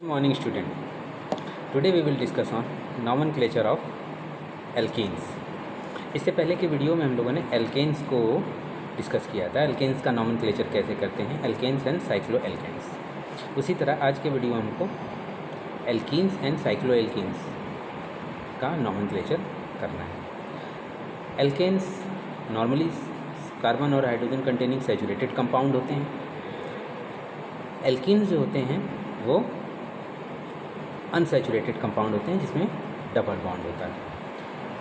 Morning student. Today we will discuss on nomenclature of alkenes. इससे पहले के video में हम लोगों ने एल्केन्स को डिस्कस किया था। एल्केन्स का नोमेनक्लेचर कैसे करते हैं, एल्केन्स एंड साइक्लो एल्केन्स। उसी तरह आज के वीडियो में हमको एल्कीन्स एंड साइक्लो एल्कीन्स का नोमेनक्लेचर करना है। एल्केन्स नॉर्मली कार्बन और हाइड्रोजन कंटेनिंग सैचुरेटेड कंपाउंड होते हैं। एल्कीन्स जो होते हैं वो अनसैचुरेटेड कंपाउंड होते हैं जिसमें डबल बॉन्ड होता है।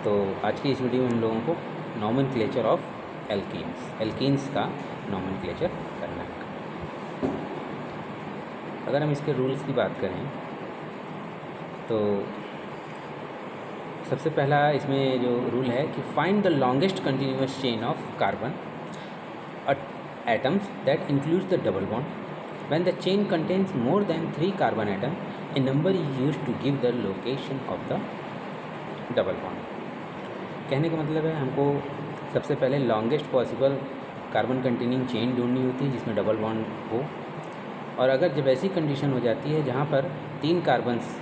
तो आज की इस वीडियो में हम लोगों को नोमेनक्लेचर ऑफ एल्कीन्स का नोमेनक्लेचर करना है। अगर हम इसके रूल्स की बात करें तो सबसे पहला इसमें जो रूल है कि find the longest continuous chain of carbon atoms that includes the double bond. When the chain contains more than 3 carbon atoms, a number is used to give the location of the double bond. कहने का मतलब है हमको सबसे पहले longest possible carbon containing chain ढूंढनी होती है जिसमें डबल बॉन्ड हो, और अगर जब ऐसी कंडीशन हो जाती है जहाँ पर 3 कार्बन्स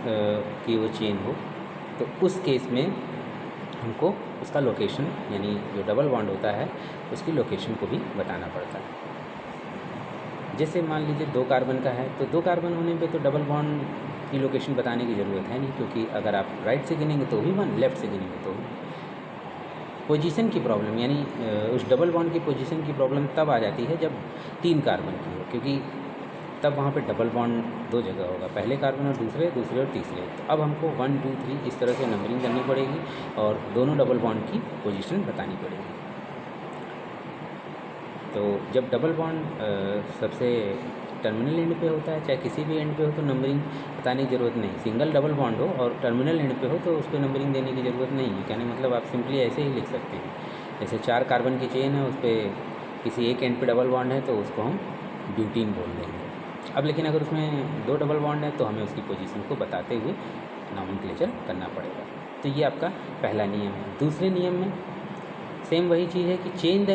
की वो चेन हो तो उस केस में हमको उसका लोकेशन यानी जो डबल बॉन्ड होता है उसकी लोकेशन को भी बताना पड़ता है। जैसे मान लीजिए 2 कार्बन का है तो 2 कार्बन होने पे तो डबल बॉन्ड की लोकेशन बताने की ज़रूरत है नहीं, क्योंकि अगर आप राइट से गिनेंगे तो भी 1, लेफ़्ट से गिनेंगे तो भी। पोजीशन की प्रॉब्लम यानी उस डबल बॉन्ड की पोजीशन की प्रॉब्लम तब आ जाती है जब 3 कार्बन की हो, क्योंकि तब वहाँ पे डबल बॉन्ड 2 जगह होगा, पहले कार्बन और दूसरे और तीसरे। तो अब हमको 1, 2, 3 इस तरह से नंबरिंग करनी पड़ेगी और दोनों डबल बॉन्ड की पोजीशन बतानी पड़ेगी। तो जब डबल बॉन्ड सबसे टर्मिनल एंड पे होता है, चाहे किसी भी एंड पे हो, तो नंबरिंग बताने की ज़रूरत नहीं। सिंगल डबल बॉन्ड हो और टर्मिनल एंड पे हो तो उस पर नंबरिंग देने की ज़रूरत नहीं है। कहने मतलब आप सिंपली ऐसे ही लिख सकते हैं, जैसे 4 कार्बन की चेन है, उस पर किसी एक एंड पे डबल बॉन्ड है तो उसको हम ब्यूटीन बोल देंगे। अब लेकिन अगर उसमें 2 डबल बॉन्ड है तो हमें उसकी पोजीशन को बताते हुए नोमेनक्लेचर करना पड़ेगा। तो ये आपका पहला नियम है। दूसरे नियम में सेम वही चीज़ है कि change the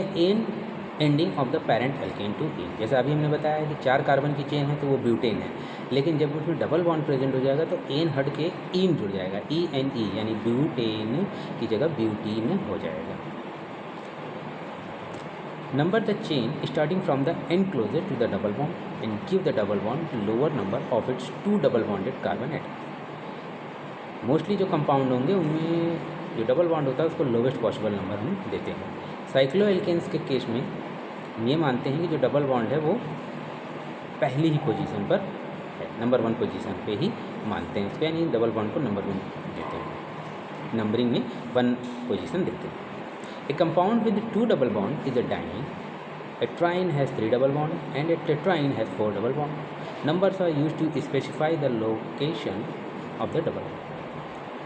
ending of the parent alkane to ene. जैसे अभी हमने बताया कि 4 कार्बन की चेन है तो वो ब्यूटेन है, लेकिन जब उसमें डबल बॉन्ड प्रेजेंट हो जाएगा तो एन हट के ईन जुड़ जाएगा, ENE यानी ब्यूटेन की जगह ब्यूटीन हो जाएगा। Number the chain starting from the end closer to the double bond and give the double bond lower number of its 2 double bonded carbon atoms. Mostly जो कंपाउंड होंगे उनमें जो डबल बॉन्ड होता है उसको लोवेस्ट पॉसिबल नंबर हम देते हैं। साइक्लो एल्केन्स के केस में ये मानते हैं कि जो डबल बॉन्ड है वो पहली ही पोजीशन पर है, नंबर 1 पोजीशन पे ही मानते हैं उसको, यानी डबल बॉन्ड को नंबर 1 देते हैं, नंबरिंग में 1 पोजीशन देते हैं। A compound with 2 double bond is a diene, a triene has 3 double bond and a tetraene has 4 double bond. Numbers are used to specify the location of the double bond.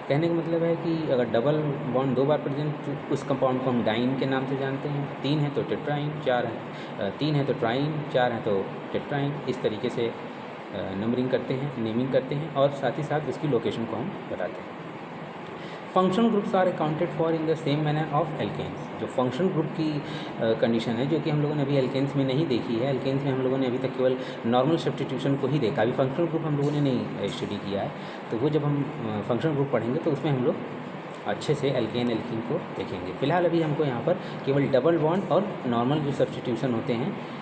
कहने का मतलब है कि अगर double bond 2 बार present तो उस compound को हम डाइन के नाम से जानते हैं। 3 है तो टेट्राइन, 4 है 3 है तो ट्राइन, 4 है तो टेट्राइन। इस तरीके से नंबरिंग करते हैं, नेमिंग करते हैं और साथ ही साथ उसकी लोकेशन को हम बताते हैं। Functional groups are accounted for in the same manner of alkenes. जो फंक्शनल ग्रुप की कंडीशन है जो कि हम लोगों ने अभी एल्केन्स में नहीं देखी है, एल्केन्स में हम लोगों ने अभी तक केवल नॉर्मल सब्स्टिट्यूशन को ही देखा, अभी फंक्शनल ग्रुप हम लोगों ने नहीं स्टडी किया है। तो वो जब हम फंक्शनल ग्रुप पढ़ेंगे तो उसमें हम लोग अच्छे से एल्केन एल्कीन को देखेंगे। फिलहाल अभी हमको यहाँ पर केवल डबल बॉन्ड और नॉर्मल जो सब्स्टिट्यूशन होते हैं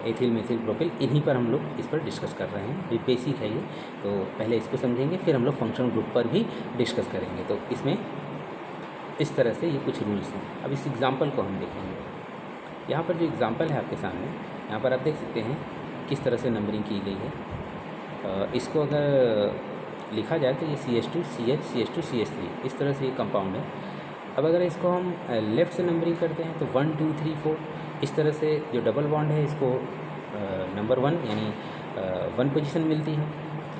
एथिल मेथिल प्रोपिल, इन्हीं पर हम लोग इस पर डिस्कस कर रहे हैं। ये बेसिक है ये, तो पहले इसको समझेंगे फिर हम लोग फंक्शनल ग्रुप पर भी डिस्कस करेंगे। तो इसमें इस तरह से ये कुछ रूल्स हैं। अब इस एग्ज़ाम्पल को हम देखेंगे। यहाँ पर जो एग्ज़ाम्पल है आपके सामने, यहाँ पर आप देख सकते हैं किस तरह से नंबरिंग की गई है। इसको अगर लिखा जाए तो ये CH2 CH CH2 CH3 इस तरह से ये कंपाउंड है। अब अगर इसको हम लेफ़्ट से नंबरिंग करते हैं तो 1 2 3 4 इस तरह से जो डबल बॉन्ड है इसको नंबर 1 यानी 1 पोजीशन मिलती है।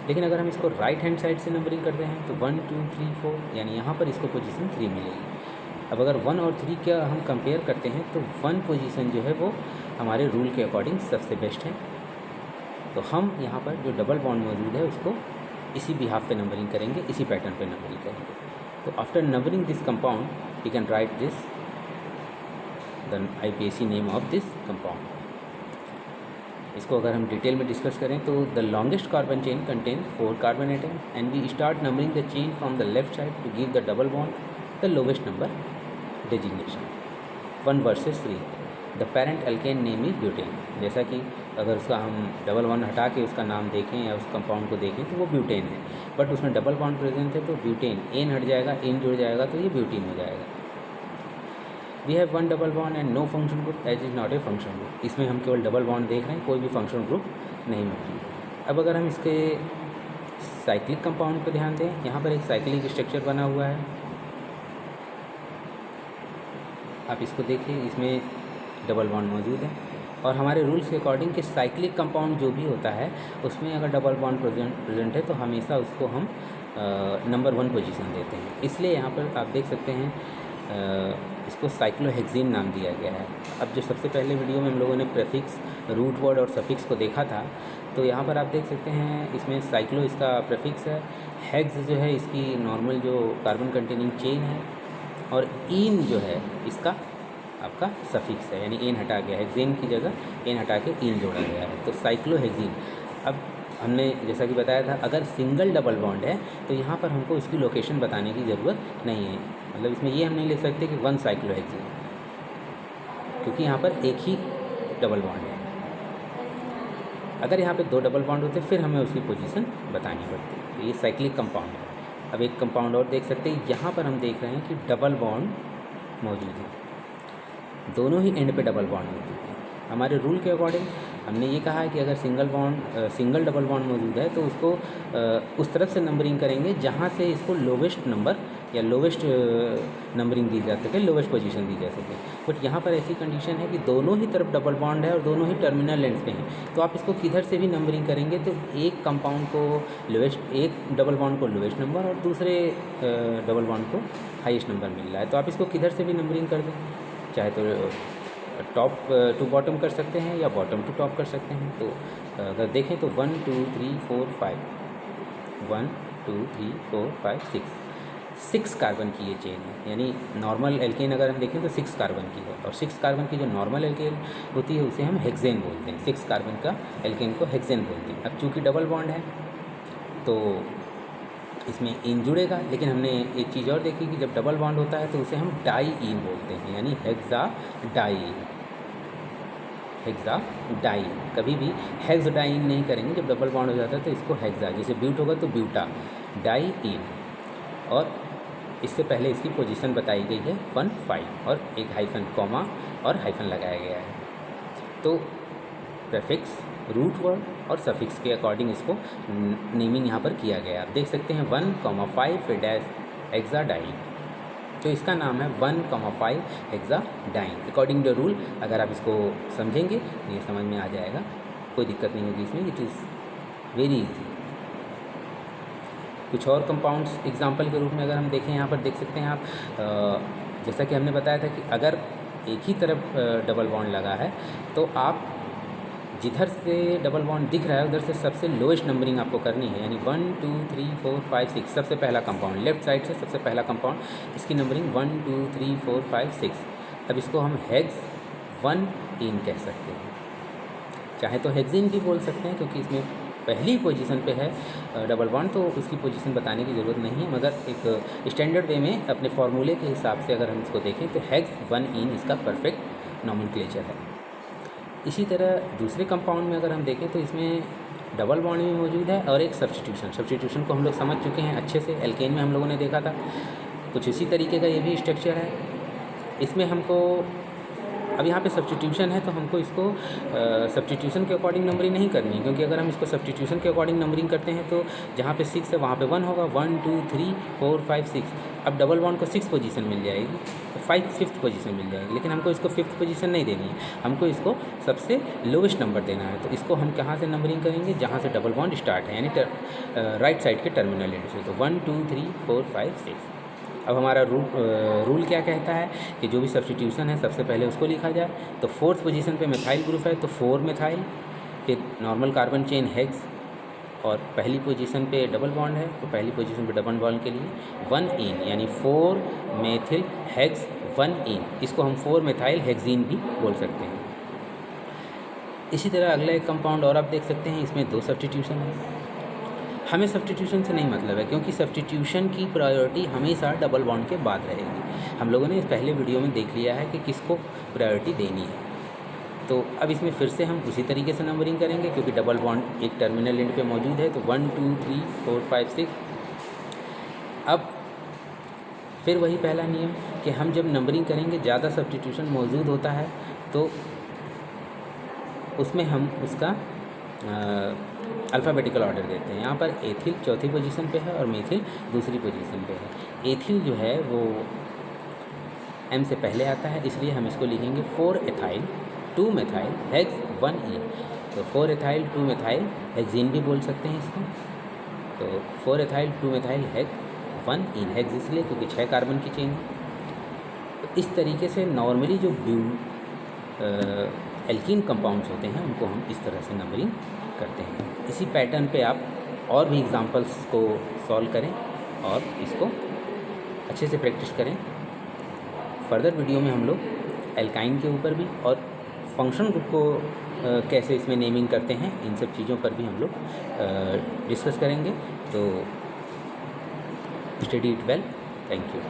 लेकिन अगर हम इसको राइट हैंड साइड से नंबरिंग करते हैं तो 1 2 3 4 यानी यहाँ पर इसको पोजीशन 3 मिलेगी। अब अगर 1 और 3 का हम कंपेयर करते हैं तो 1 पोजीशन जो है वो हमारे रूल के अकॉर्डिंग सबसे बेस्ट है। तो हम यहाँ पर जो डबल बॉन्ड मौजूद है उसको इसी बिहाफ पे नंबरिंग करेंगे, इसी पैटर्न पे नंबरिंग करेंगे। तो after numbering this compound we can write this the IPAC name of this compound. इसको अगर हम डिटेल में डिस्कस करें तो the longest carbon chain contain 4 carbon atom and we start numbering the chain from the left side to give the double bond the lowest number designation 1 versus 3. The parent alkane name is butane. जैसा कि अगर उसका हम double bond हटा के उसका नाम देखें या उस कंपाउंड को देखें तो वो ब्यूटेन है, बट उसमें डबल बॉन्ड प्रेजेंट है तो ब्यूटेन, एन हट जाएगा, एन जुड़ जाएगा तो ये ब्यूटीन हो जाएगा. We have 1 double bond and no function group as is not a function group. इसमें हम केवल डबल बॉन्ड देख रहे हैं, कोई भी फंक्शन ग्रुप नहीं मौजूद है. अब अगर हम इसके साइक्लिक कंपाउंड पर ध्यान दें, यहाँ पर एक साइक्लिक स्ट्रक्चर बना हुआ है, आप इसको देखिए, इसमें डबल बॉन्ड मौजूद है. और हमारे रूल्स के अकॉर्डिंग कि साइक्लिक कंपाउंड जो भी होता है उसमें अगर डबल बॉन्ड प्रेजेंट है तो हमेशा उसको हम नंबर 1 पोजीशन देते हैं. इसलिए यहाँ पर आप देख सकते हैं इसको साइक्लोहेक्सीन नाम दिया गया है. अब जो सबसे पहले वीडियो में हम लोगों ने प्रेफिक्स, रूट वर्ड और सफिक्स को देखा था, तो यहाँ पर आप देख सकते हैं इसमें साइक्लो इसका प्रेफिक्स है, हेक्स जो है इसकी नॉर्मल जो कार्बन कंटेनिंग चेन है, और इन जो है इसका आपका सफिक्स है, यानी एन हटा गया है, हेक्सेन की जगह एन हटा के इन जोड़ा गया है, तो साइक्लोहेक्सीन. अब हमने जैसा कि बताया था अगर सिंगल डबल बॉन्ड है तो यहाँ पर हमको इसकी लोकेशन बताने की ज़रूरत नहीं है. मतलब इसमें ये हम नहीं लिख सकते कि 1 साइक्लोहेक्सीन, क्योंकि यहाँ पर एक ही डबल बॉन्ड है. अगर यहाँ पे 2 डबल बॉन्ड होते फिर हमें उसकी पोजीशन बतानी पड़ती. तो ये साइक्लिक कंपाउंड है. अब एक कंपाउंड और देख सकते हैं, यहाँ पर हम देख रहे हैं कि डबल बॉन्ड मौजूद है, दोनों ही एंड पे डबल बॉन्ड मौजूद है. हमारे रूल के अकॉर्डिंग हमने ये कहा है कि अगर सिंगल डबल बॉन्ड मौजूद है तो उसको उस तरफ से नंबरिंग करेंगे जहाँ से इसको लोवेस्ट नंबर या लोवेस्ट नंबरिंग दी जा सके, लोवेस्ट पोजीशन दी जा सके. बट यहाँ पर ऐसी कंडीशन है कि दोनों ही तरफ डबल बॉन्ड है और दोनों ही टर्मिनल एंड्स पे हैं, तो आप इसको किधर से भी नंबरिंग करेंगे तो एक कंपाउंड को लोवेस्ट, एक डबल बॉन्ड को लोवेस्ट नंबर और दूसरे डबल बॉन्ड को हाईएस्ट नंबर मिल रहा है. तो आप इसको किधर से भी नंबरिंग कर दें, चाहे तो टॉप टू बॉटम कर सकते हैं या बॉटम टू टॉप कर सकते हैं. तो अगर देखें तो 1 2 3 4 5, 1 2 3 4 5 6 कार्बन की ये चेन है. यानी नॉर्मल एल्केन अगर हम देखें तो 6 कार्बन की है, और 6 कार्बन की जो नॉर्मल एल्केन होती है उसे हम हेक्सेन बोलते हैं. 6 कार्बन का एल्केन को हेक्सेन बोलते हैं. अब चूँकि डबल बॉन्ड है तो इसमें इन जुड़ेगा, लेकिन हमने एक चीज़ और देखी कि जब डबल बॉन्ड होता है तो उसे हम डाई इन बोलते हैं, यानी हेक्सा डाई. हेक्सा डाई, कभी भी हेक्स डाइन नहीं करेंगे. जब डबल बॉन्ड हो जाता है तो इसको हेक्सा, जैसे ब्यूट होगा तो ब्यूटा, डाई इन. और इससे पहले इसकी पोजीशन बताई गई है 1 5 और एक हाइफन कॉमा और हाइफन लगाया गया है. तो प्रेफिक्स, रूट वर्ड और सफिक्स के अकॉर्डिंग इसको नेमिंग यहाँ पर किया गया है. आप देख सकते हैं 1,5 फिर डैश हेक्साडाइन, तो इसका नाम है 1,5 हेक्साडाइन. अकॉर्डिंग टू रूल अगर आप इसको समझेंगे ये समझ में आ जाएगा, कोई दिक्कत नहीं होगी इसमें. It is very easy. कुछ और कंपाउंड्स एग्जांपल के रूप में अगर हम देखें, यहाँ पर देख सकते हैं आप, जैसा कि हमने बताया था कि अगर एक ही तरफ डबल बॉन्ड लगा है तो आप जिधर से डबल बॉन्ड दिख रहा है उधर से सबसे लोएस्ट नंबरिंग आपको करनी है. यानी 1 2 3 4 5 6, सबसे पहला कंपाउंड लेफ्ट साइड से सबसे पहला कंपाउंड, इसकी नंबरिंग 1 2 3 4 5 6. अब इसको हम हेक्स 1 इन कह सकते हैं, चाहे तो हेक्सीन भी बोल सकते हैं, क्योंकि इसमें पहली पोजीशन पे है डबल बॉन्ड, तो उसकी पोजीशन बताने की ज़रूरत नहीं है. मगर एक स्टैंडर्ड वे में अपने फॉर्मूले के हिसाब से अगर हम इसको देखें तो हेक्स 1 इन इसका परफेक्ट नॉमेनक्लेचर है. इसी तरह दूसरे कंपाउंड में अगर हम देखें तो इसमें डबल बॉन्ड भी मौजूद है और एक सब्स्टिट्यूशन को हम लोग समझ चुके हैं अच्छे से. एल्केन में हम लोगों ने देखा था, कुछ इसी तरीके का ये भी स्ट्रक्चर है. इसमें हमको अब यहाँ पे सब्स्टिट्यूशन है तो हमको इसको सब्स्टिट्यूशन के अकॉर्डिंग नंबरिंग नहीं करनी, क्योंकि अगर हम इसको सब्स्टिट्यूशन के अकॉर्डिंग नंबरिंग करते हैं तो जहाँ पे 6 है वहाँ पे 1 होगा, 1 2 3 4 5 6. अब डबल बॉन्ड को 6 पोजीशन मिल जाएगी, 5th पोजीशन मिल जाएगी, लेकिन हमको इसको 5th पोजीशन नहीं देनी है, हमको इसको सबसे लोवेस्ट नंबर देना है. तो इसको हम कहाँ से नंबरिंग करेंगे, जहाँ से डबल बॉन्ड स्टार्ट है, यानी राइट साइड के टर्मिनल एंड से. तो 1 2 3 4 5 6. अब हमारा रूल क्या कहता है कि जो भी सब्स्टिट्यूशन है सबसे पहले उसको लिखा जाए. तो 4th पोजीशन पे मिथाइल ग्रुप है तो 4 मिथाइल, फिर नॉर्मल कार्बन चेन हेक्स, और पहली पोजीशन पे डबल बॉन्ड है तो पहली पोजीशन पे डबल बॉन्ड के लिए 1 इन, यानी 4 मेथिल हेक्स 1 इन. इसको हम 4 मिथाइल हेक्सीन भी बोल सकते हैं. इसी तरह अगला एक कंपाउंड और आप देख सकते हैं, इसमें 2 सब्स्टिट्यूशन है। हमें सब्स्टिट्यूशन से नहीं मतलब है, क्योंकि सब्स्टिट्यूशन की प्रायोरिटी हमेशा डबल बॉन्ड के बाद रहेगी। हम लोगों ने इस पहले वीडियो में देख लिया है कि किसको प्रायोरिटी देनी है। तो अब इसमें फिर से हम उसी तरीके से नंबरिंग करेंगे, क्योंकि डबल बॉन्ड एक टर्मिनल एंड पे मौजूद है। तो 1 2 3 4 5 6। अब फिर वही पहला नियम कि हम जब नंबरिंग करेंगे, ज़्यादा सब्स्टिट्यूशन मौजूद होता है तो उसमें हम उसका अल्फ़ाबेटिकल ऑर्डर देते हैं। यहाँ पर एथिल चौथी पोजीशन पे है और मेथिल दूसरी पोजीशन पे है। एथिल जो है वो एम से पहले आता है, इसलिए हम इसको लिखेंगे 4 एथाइल 2 मेथाइल हेक्स 1 ईन। तो 4 एथाइल 2 मेथाइल हेक्सीन भी बोल सकते हैं इसको। तो 4 एथाइल 2 मेथाइल हेक्स 1 ईन। हेक्स इसलिए क्योंकि 6 कार्बन की चेन है। तो इस तरीके से नॉर्मली जो एल्कीन कंपाउंड्स होते हैं उनको हम इस तरह से नंबरिंग करते हैं। इसी पैटर्न पे आप और भी एग्जांपल्स को सॉल्व करें और इसको अच्छे से प्रैक्टिस करें। फर्दर वीडियो में हम लोग एल्काइन के ऊपर भी और फंक्शन ग्रुप को कैसे इसमें नेमिंग करते हैं, इन सब चीज़ों पर भी हम लोग डिस्कस करेंगे। तो study it well. Thank you.